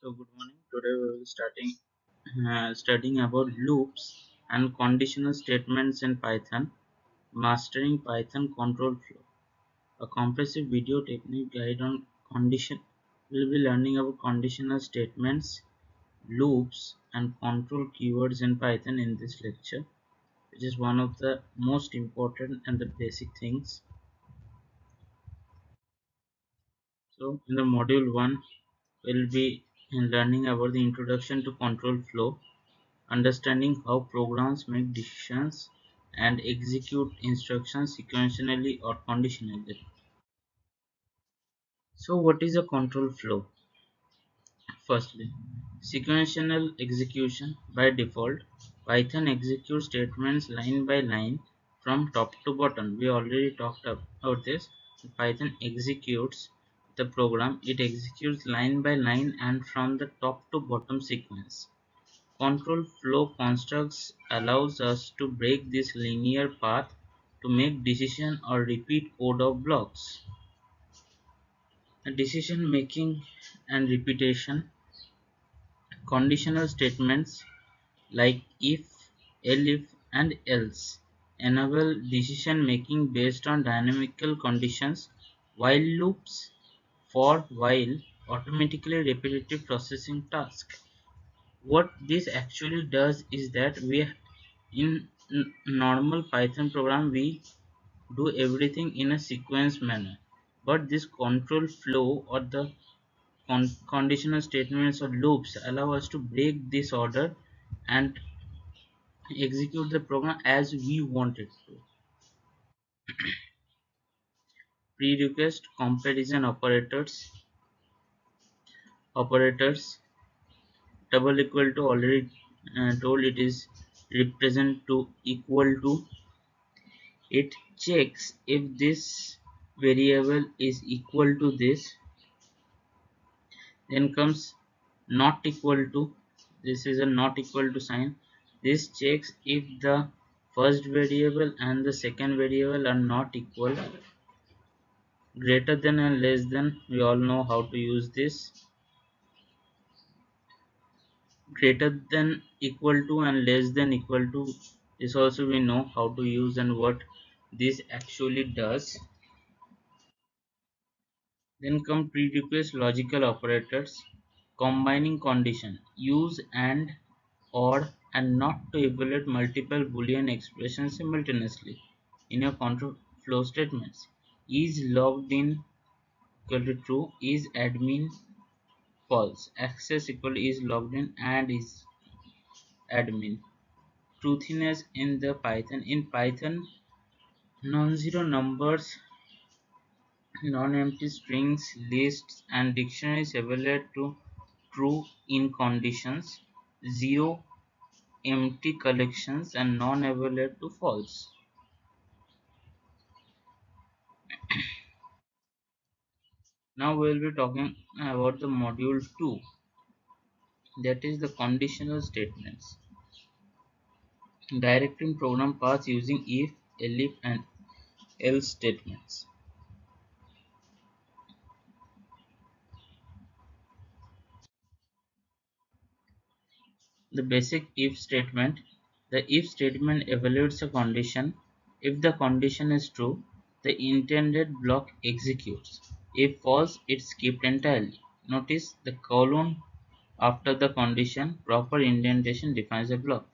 So good morning. Today we will be studying about loops and conditional statements in Python, mastering Python control flow. A comprehensive video technique guide on condition. We'll be learning about conditional statements, loops, and control keywords in Python in this lecture, which is one of the most important and the basic things. So in the module 1, we'll be learning about the introduction to control flow, understanding how programs make decisions and execute instructions sequentially or conditionally. So what is a control flow? Firstly, sequential execution. By default, Python executes statements line by line from top to bottom. We already talked about this. Python executes the program. It executes line by line and from the top to bottom sequence. Control flow constructs allows us to break this linear path to make decision or repeat code of blocks. Decision making and repetition. Conditional statements like if, elif, and else enable decision making based on dynamical conditions, while loops for while automatically repetitive processing tasks. What this actually does is that we in normal Python program we do everything in a sequence manner, but this control flow or the conditional statements or loops allow us to break this order and execute the program as we want it to. Pre-request comparison operators double equal to already told it is represent to equal to. It checks if this variable is equal to this. Then comes not equal to. This is a not equal to sign. This checks if the first variable and the second variable are not equal. Greater than and less than, we all know how to use this. Greater than equal to and less than equal to, this also we know how to use and what this actually does. Then come pre-request logical operators, combining condition, use and, or, and not to evaluate multiple boolean expressions simultaneously in your control flow statements. Is logged in equal to true, is admin false, access equal to is logged in and is admin. Truthiness in the Python. In Python, non-zero numbers, non-empty strings, lists, and dictionaries evaluate to true in conditions, zero empty collections, and non-evaluate to false. Now we will be talking about the module 2, that is the conditional statements. Directing program paths using if, elif, and else statements. The basic if statement. The if statement evaluates a condition. If the condition is true, the intended block executes. If false, it's skipped entirely. Notice the colon after the condition. Proper indentation defines a block.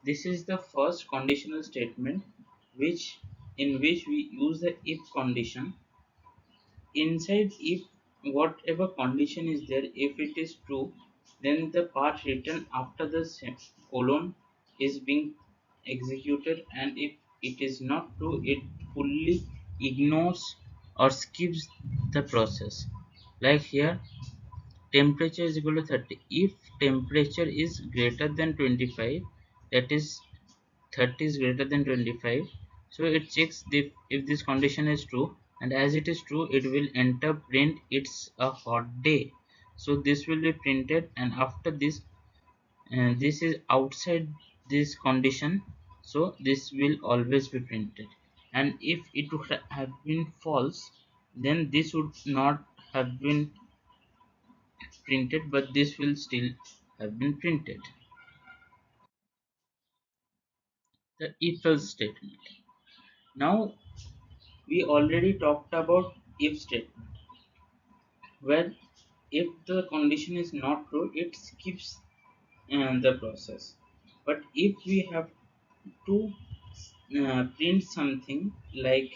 This is the first conditional statement in which we use the if condition. Inside if whatever condition is there, if it is true, then the part written after the colon is being executed, and if it is not true, it fully ignores or skips the process. Like here, temperature is equal to 30. If temperature is greater than 25, that is 30 is greater than 25, so it checks if this condition is true, and as it is true, it will enter print it's a hot day. So this will be printed, and after this, this is outside this condition, so this will always be printed. And if it would have been false, then this would not have been printed, but this will still have been printed. The if else statement. Now we already talked about if statement, where if the condition is not true, it skips the process. But if we have to print something, like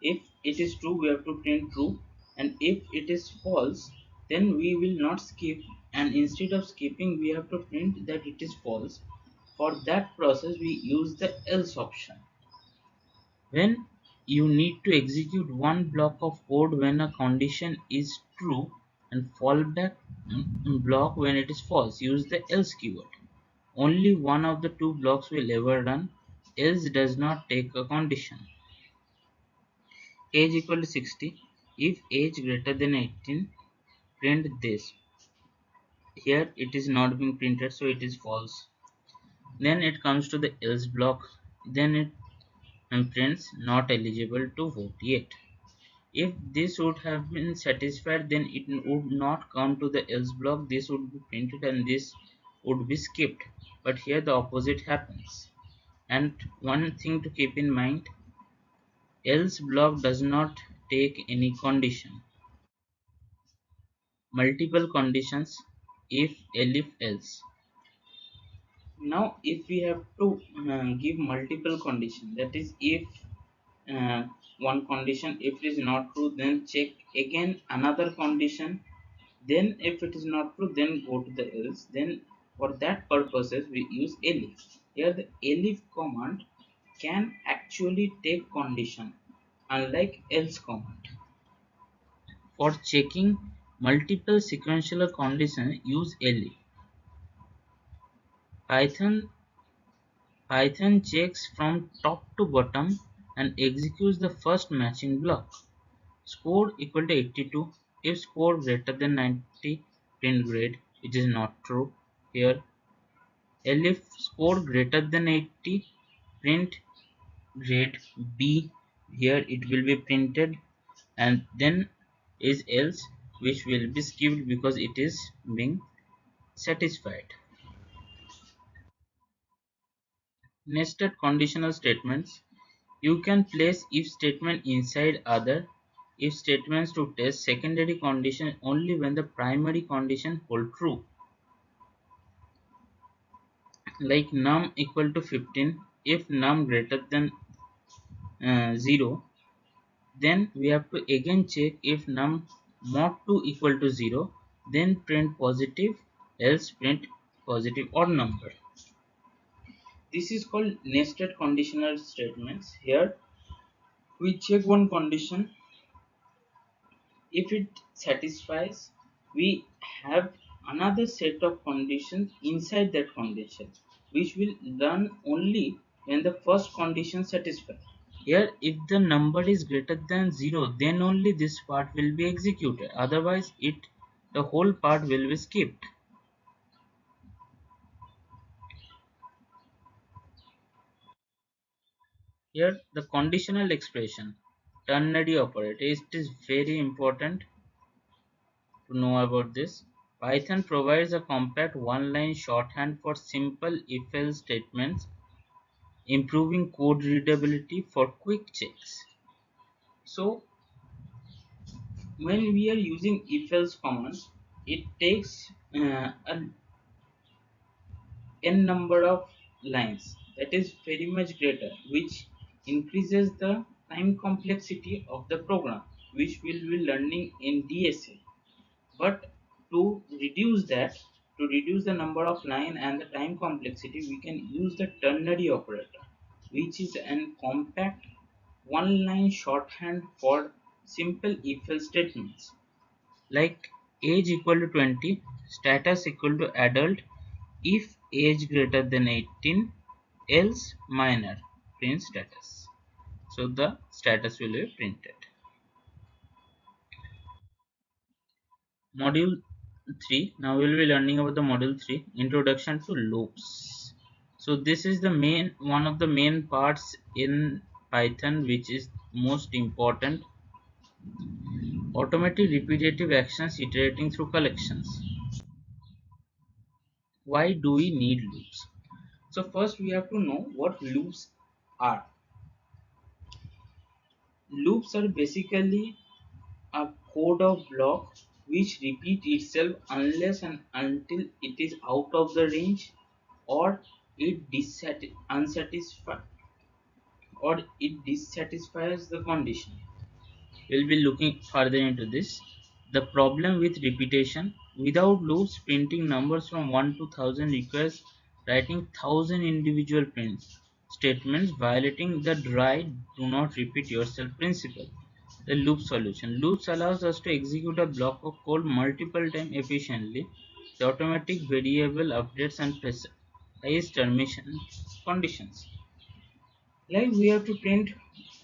if it is true, we have to print true, and if it is false, then we will not skip, and instead of skipping we have to print that it is false. For that process we use the else option. When you need to execute one block of code when a condition is true and fallback block when it is false, use the else keyword. Only one of the two blocks will ever run, else does not take a condition. Age equal to 60. If age greater than 18, print this. Here it is not being printed, so it is false. Then it comes to the else block. Then it prints not eligible to vote yet. If this would have been satisfied, then it would not come to the else block. This would be printed and this would be skipped. But here the opposite happens. And one thing to keep in mind, else block does not take any condition. Multiple conditions, if, elif, else. Now if we have to give multiple condition, that is if uh, one condition, if it is not true, then check again another condition, then if it is not true, then go to the else. Then for that purposes we use elif. Here the elif command can actually take condition, unlike else command. For checking multiple sequential conditions, use elif. Python checks from top to bottom and executes the first matching block. Score equal to 82. If score greater than 90, print grade, which is not true. Here, elif score greater than 80, print grade B. Here it will be printed, and then is else, which will be skipped because it is being satisfied. Nested conditional statements. You can place if statement inside other if statements to test secondary condition only when the primary condition hold true. Like num equal to 15, if num greater than 0, then we have to again check if num mod 2 equal to 0, then print positive, else print positive odd number. This is called nested conditional statements. Here we check one condition. If it satisfies, we have another set of conditions inside that condition, which will run only when the first condition satisfies. Here, if the number is greater than 0, then only this part will be executed. Otherwise, the whole part will be skipped. Here, the conditional expression, ternary operator, it is very important to know about this. Python provides a compact one-line shorthand for simple if-else statements, improving code readability for quick checks. So, when we are using if-else commands, it takes an n number of lines, that is very much greater, which increases the time complexity of the program, which we'll be learning in DSA. But to reduce that, to reduce the number of line and the time complexity, we can use the ternary operator, which is an compact one line shorthand for simple if else statements. Like age equal to 20, status equal to adult, if age greater than 18, else minor, print status. So the status will be printed. Module 3. Now we will be learning about the module 3, introduction to loops. So this is the one of the main parts in Python, which is most important. Automatic repetitive actions iterating through collections. Why do we need loops? So first we have to know what loops are. Loops are basically a code of block which repeat itself unless and until it is out of the range, or unsatisfied, or it dissatisfies the condition. We'll be looking further into this. The problem with repetition: without loops, printing numbers from 1 to 1000 requires writing 1000 individual print statements, violating the dry do not repeat yourself principle. The loop solution: loops allows us to execute a block of code multiple times efficiently. The automatic variable updates and precise termination conditions. Like we have to print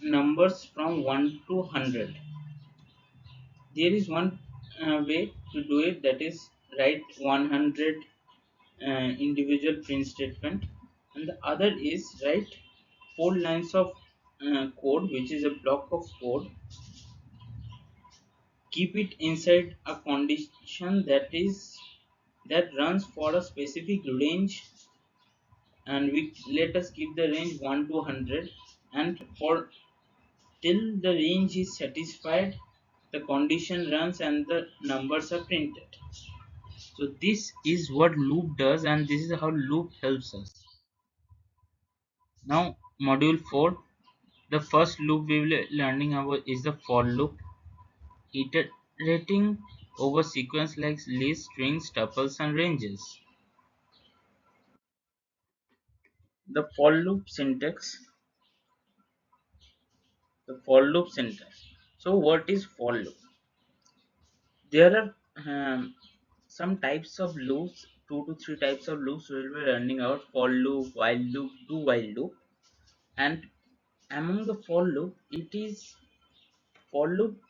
numbers from 1 to 100. There is one way to do it, that is write 100 individual print statement, and the other is write 4 lines of code, which is a block of code, keep it inside a condition that runs for a specific range, and we let us keep the range 1 to 100, and for till the range is satisfied the condition runs and the numbers are printed. So this is what loop does, and this is how loop helps us. Now module 4, the first loop we will be learning about is the for loop, iterating over sequence like lists, strings, tuples and ranges. The for loop syntax. The for loop syntax. So what is for loop? There are some types of loops, 2 to 3 types of loops we will be learning out: for loop, while loop, do while loop. And among the for loop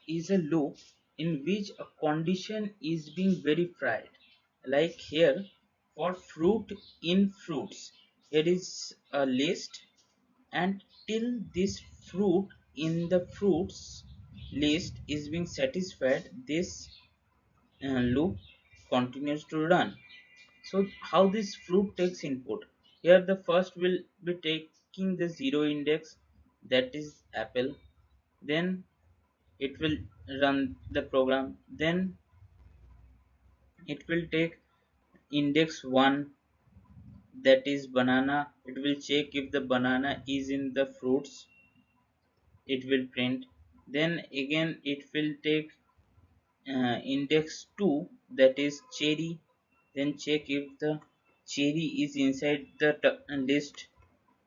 is a loop in which a condition is being verified. Like here, for fruit in fruits, here is a list, and till this fruit in the fruits list is being satisfied, this loop continues to run. So how this fruit takes input? Here the first will be taking the zero index, that is apple. Then it will run the program. Then it will take index 1, that is banana. It will check if the banana is in the fruits, it will print. Then again it will take index 2, that is cherry. Then check if the cherry is inside the list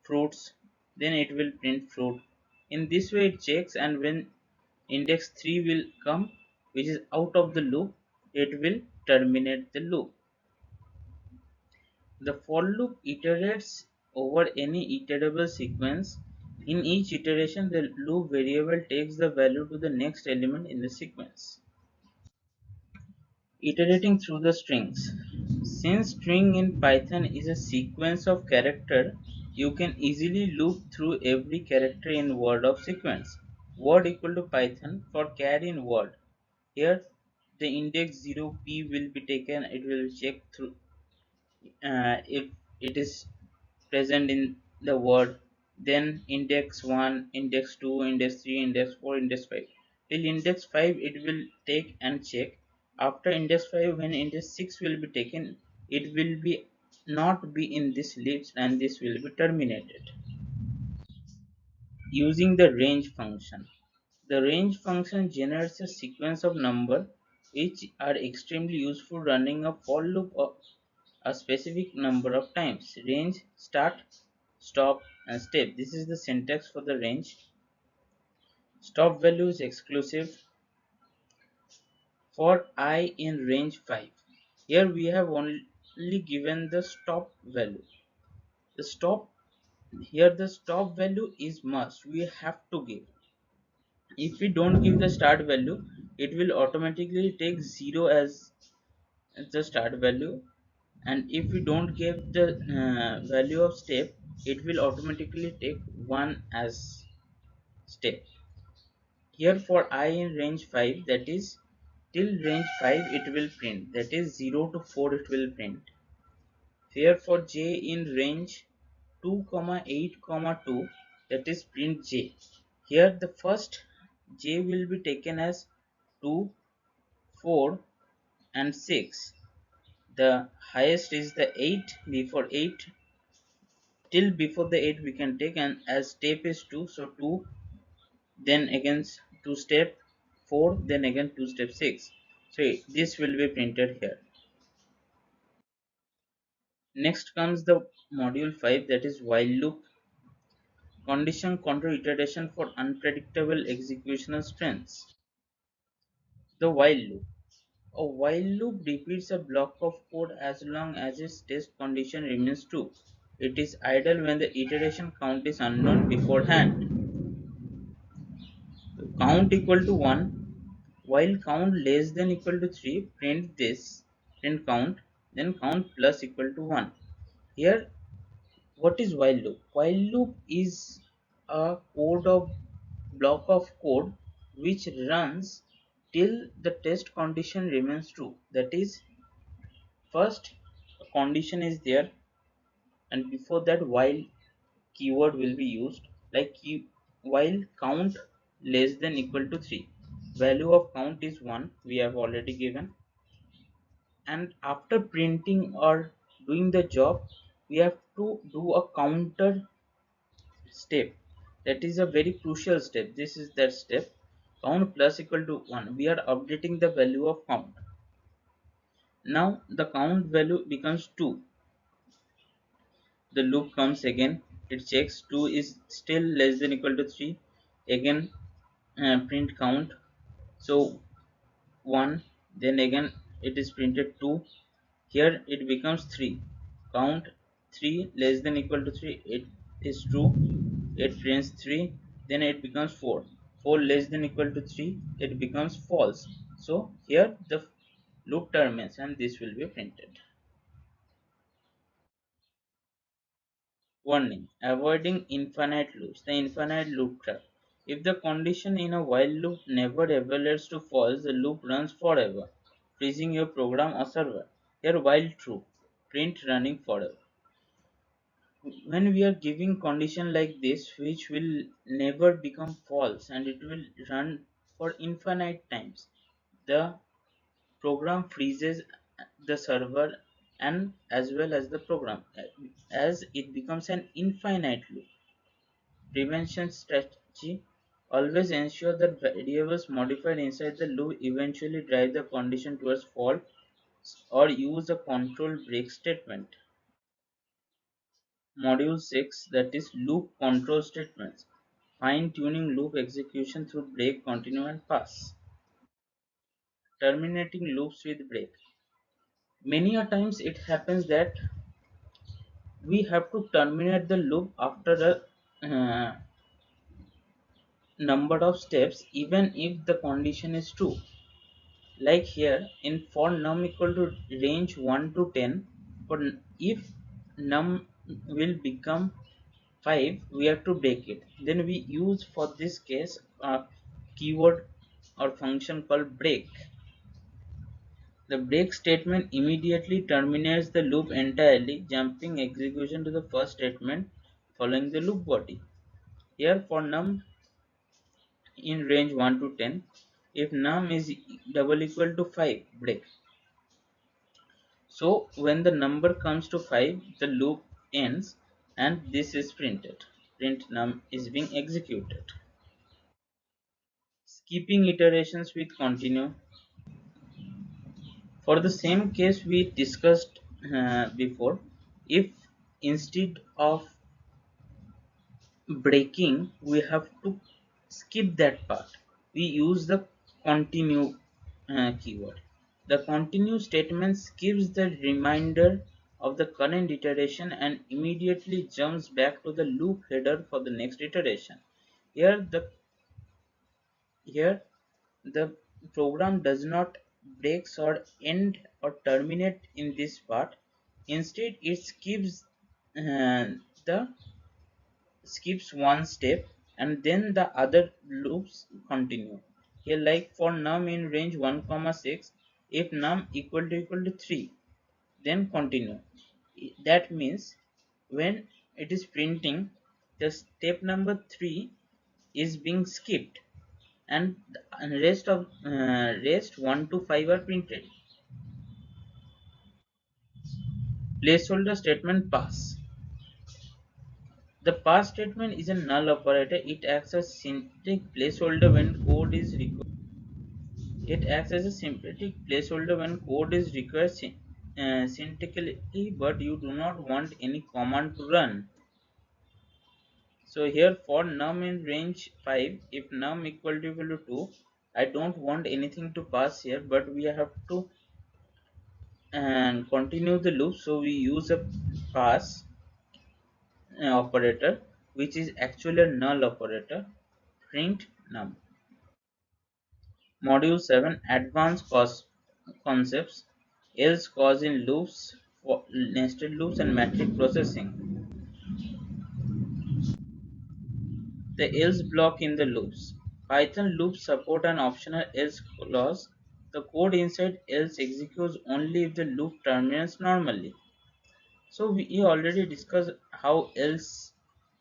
fruits, then it will print fruit. In this way it checks, and when index 3 will come, which is out of the loop, it will terminate the loop. The for loop iterates over any iterable sequence. In each iteration, the loop variable takes the value to the next element in the sequence. Iterating through the strings. Since string in Python is a sequence of character, you can easily loop through every character in word of sequence. Word equal to Python for char in word. Here the index 0p will be taken, it will check through if it is present in the word. Then index 1, index 2, index 3, index 4, index 5. Till index 5 it will take and check. After index 5, when index 6 will be taken, it will be not be in this list, and this will be terminated. Using the range function. The range function generates a sequence of number which are extremely useful running a for loop of a specific number of times. Range, start, stop and step. This is the syntax for the range. Stop value is exclusive for I in range 5. Here we have only given the stop value. The stop Here the stop value is must. We have to give. If we don't give the start value, it will automatically take 0 as the start value, and if we don't give the value of step, it will automatically take 1 as step. Here for I in range 5, that is till range 5 it will print, that is 0 to 4 it will print. Here for j in range 2, 8, 2, that is print j. Here the first j will be taken as 2, 4 and 6. The highest is the 8. Before 8, till before the 8 we can take, and as step is 2, so 2, then again 2 step 4, then again 2 step 6. So this will be printed here. Next comes the module 5, that is while loop. Condition control iteration for unpredictable executional strengths. The while loop. A while loop repeats a block of code as long as its test condition remains true. It is idle when the iteration count is unknown beforehand. Count equal to 1. While count less than equal to 3, print count, then count plus equal to 1. Here, what is while loop? While loop is a block of code which runs till the test condition remains true. That is, first a condition is there, and before that while keyword will be used, like while count less than equal to 3. Value of count is 1, we have already given, and after printing or doing the job, we have to do a counter step. That is a very crucial step. This is that step. Count plus equal to 1. We are updating the value of count. Now the count value becomes 2. The loop comes again. It checks 2 is still less than equal to 3. Again print count. So 1. Then again it is printed 2. Here it becomes 3. Count 3 less than equal to 3. It is true. It prints 3. Then it becomes 4. 4 less than equal to 3. It becomes false. So here the loop terminates and this will be printed. Warning: avoiding infinite loops. The infinite loop trap. If the condition in a while loop never evaluates to false, the loop runs forever, freezing your program or server. Here while true, print running forever. When we are giving condition like this, which will never become false and it will run for infinite times, the program freezes the server and as well as the program, as it becomes an infinite loop. Prevention strategy: always ensure that variables modified inside the loop eventually drive the condition towards false, or use a control break statement. Module 6, that is loop control statements. Fine tuning loop execution through break, continue and pass. Terminating loops with break. Many a times it happens that we have to terminate the loop after a number of steps even if the condition is true. Like here in for num equal to range 1 to 10, for if num will become 5, we have to break it. Then we use for this case a keyword or function called break. The break statement immediately terminates the loop entirely, jumping execution to the first statement following the loop body. Here for num in range 1 to 10, if num is double equal to 5, break. So when the number comes to 5, the loop ends and this is printed. Print num is being executed. Skipping iterations with continue. For the same case we discussed before, if instead of breaking we have to skip that part, we use the continue keyword. The continue statement skips the remainder of the current iteration and immediately jumps back to the loop header for the next iteration. Here the program does not breaks or end or terminate in this part. Instead it the skips one step and then the other loops continue. Here like for num in range 1 comma 6, if num equal to 3, then continue. That means when it is printing, the step number 3 is being skipped, and rest 1 to 5 are printed. Placeholder statement pass. The pass statement is a null operator. It acts as syntactic placeholder when code is required. It acts as a syntactic placeholder when code is required syntactically, but you do not want any command to run. So here for num in range 5, if num equal to 2, I don't want anything to pass here, but we have to and continue the loop. So we use a pass operator, which is actually a null operator. Print num. Module 7 Advanced Concepts, else cause in loops, for nested loops and matrix processing. The else block in the loops. Python loops support an optional else clause. The code inside else executes only if the loop terminates normally. So we already discussed how else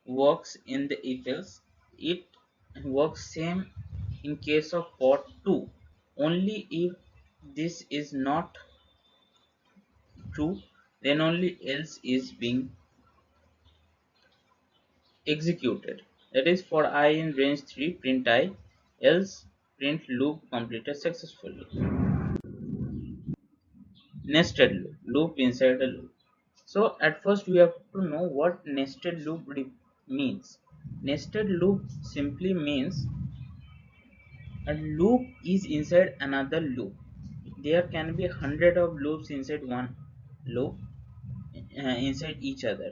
works in the if else. It works same in case of for 2. Only if this is not true, then only else is being executed. That is for I in range 3 print I, else print loop completed successfully. Nested loop inside a loop. So at first we have to know what nested loop means. Nested loop simply means a loop is inside another loop. There can be hundred of loops inside one loop, inside each other.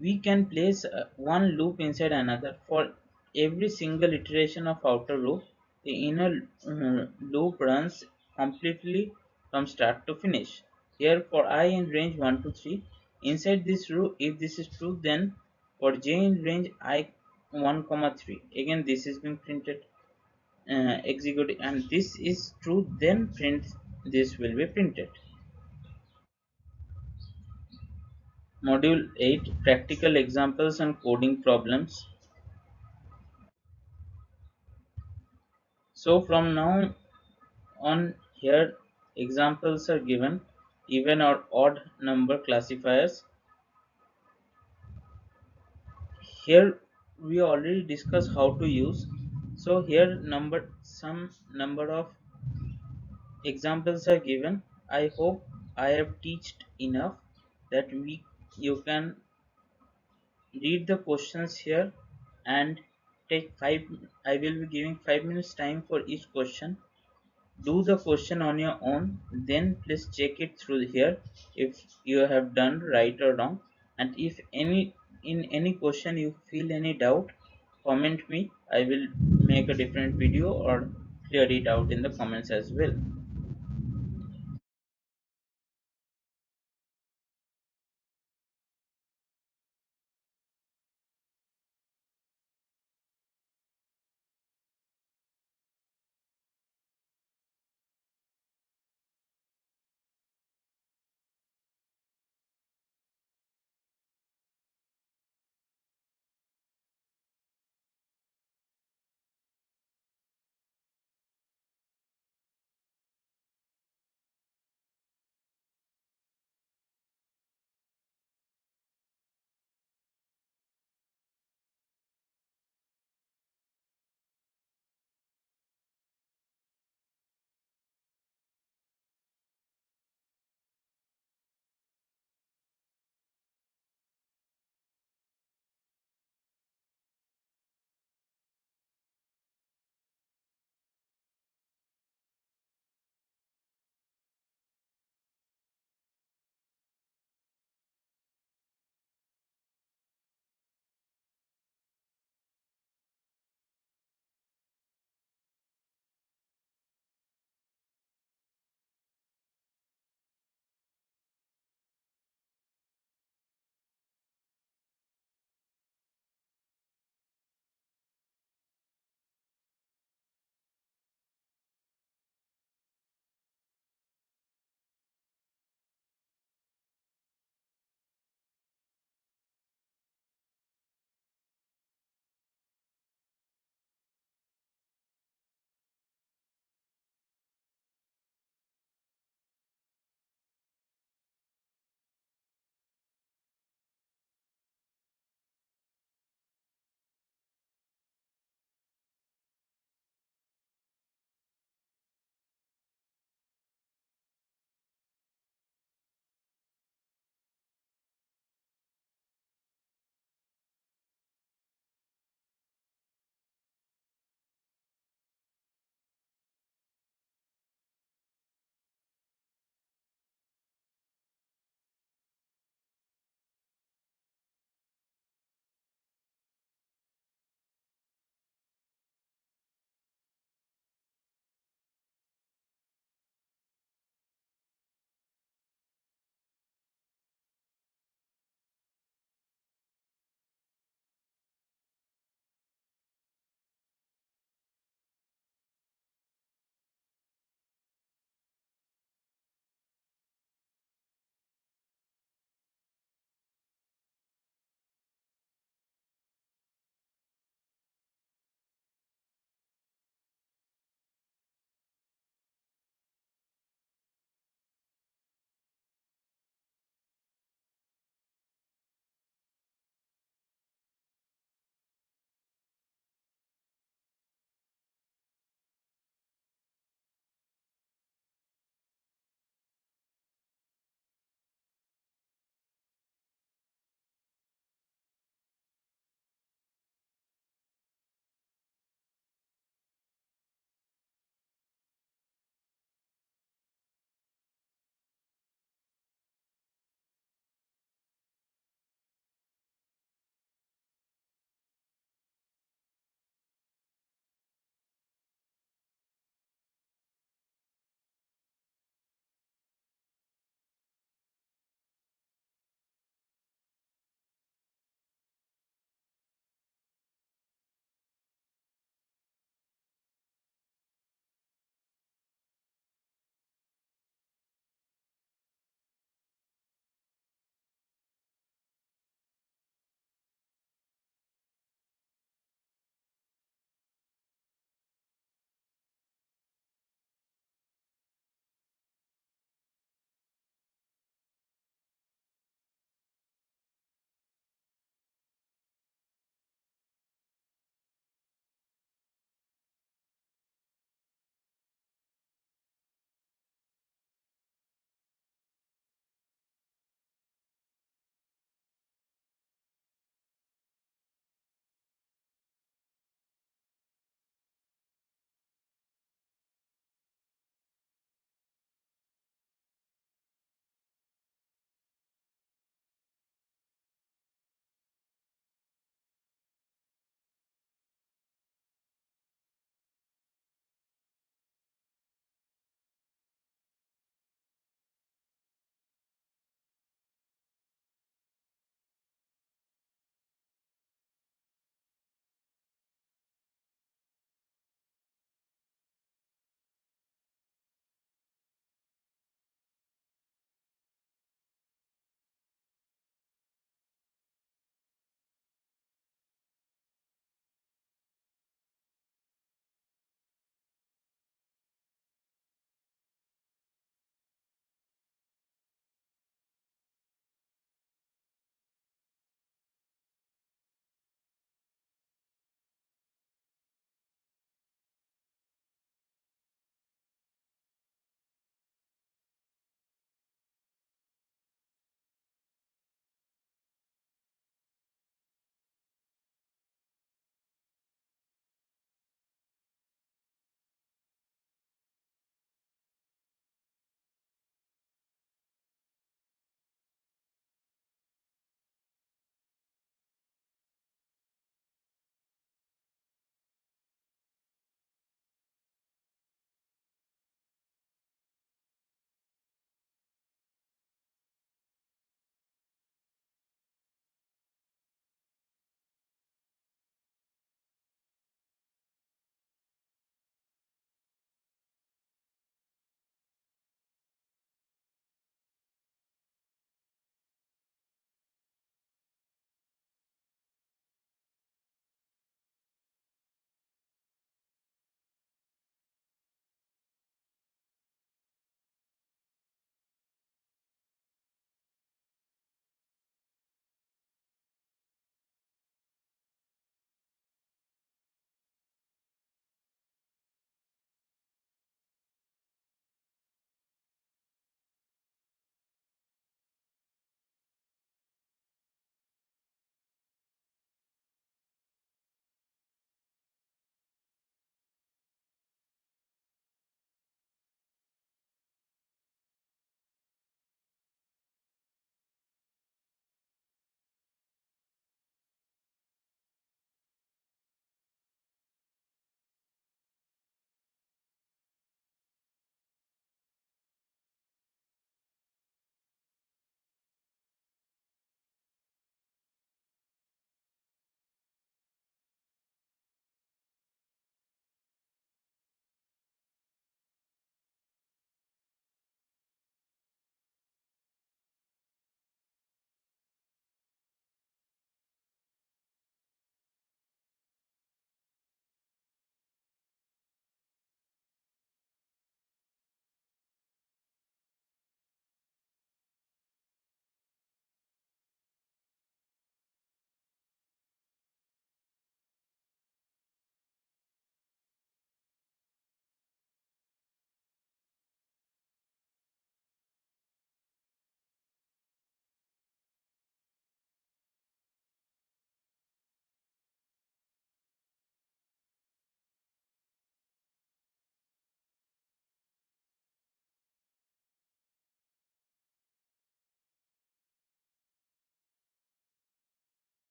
We can place one loop inside another. For every single iteration of outer loop, the inner loop runs completely from start to finish. Here for I in range 1 to 3, inside this loop, if this is true, then for j in range I 1 comma 3, again this is being printed, executed, and this is true, then print this will be printed. Module 8 Practical examples and coding problems. So from now on, here examples are given, even or odd number classifiers. Here we already discussed how to use. So here some number of examples are given. I hope I have teached enough that you can read the questions here and take 5. I will be giving 5 minutes time for each question. Do the question on your own, then please check it through here if you have done right or wrong, and if any question you feel any doubt, comment me. I will make a different video or clear it out in the comments as well.